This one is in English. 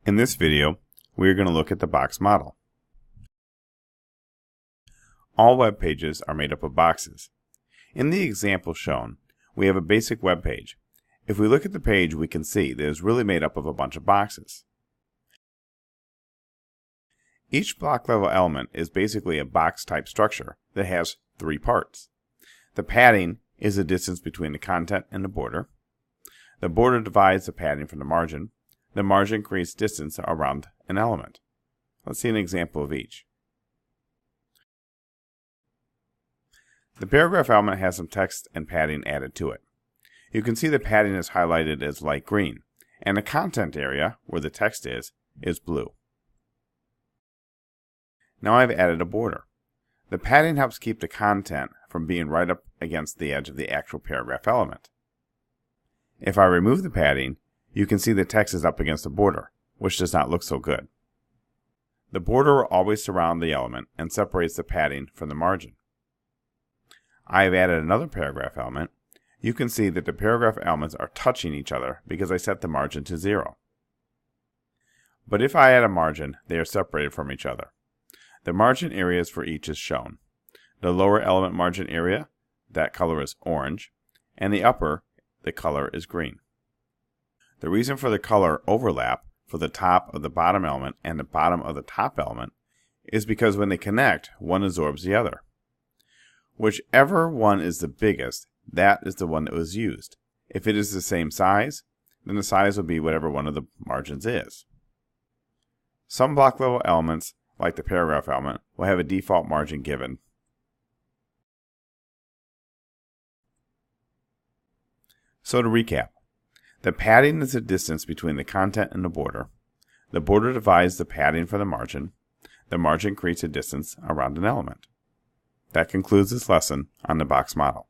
In this video, we are going to look at the box model. All web pages are made up of boxes. In the example shown, we have a basic web page. If we look at the page, we can see that it is really made up of a bunch of boxes. Each block level element is basically a box type structure that has three parts. The padding is the distance between the content and the border. The border divides the padding from the margin. The margin creates distance around an element. Let's see an example of each. The paragraph element has some text and padding added to it. You can see the padding is highlighted as light green, and the content area, where the text is blue. Now I've added a border. The padding helps keep the content from being right up against the edge of the actual paragraph element. If I remove the padding, you can see the text is up against the border, which does not look so good. The border will always surround the element and separates the padding from the margin. I have added another paragraph element. You can see that the paragraph elements are touching each other because I set the margin to 0. But if I add a margin, they are separated from each other. The margin areas for each is shown. The lower element margin area, that color is orange, and the upper, the color is green. The reason for the color overlap for the top of the bottom element and the bottom of the top element is because when they connect, one absorbs the other. Whichever one is the biggest, that is the one that was used. If it is the same size, then the size will be whatever one of the margins is. Some block level elements, like the paragraph element, will have a default margin given. So to recap, the padding is the distance between the content and the border. The border divides the padding from the margin. The margin creates a distance around an element. That concludes this lesson on the box model.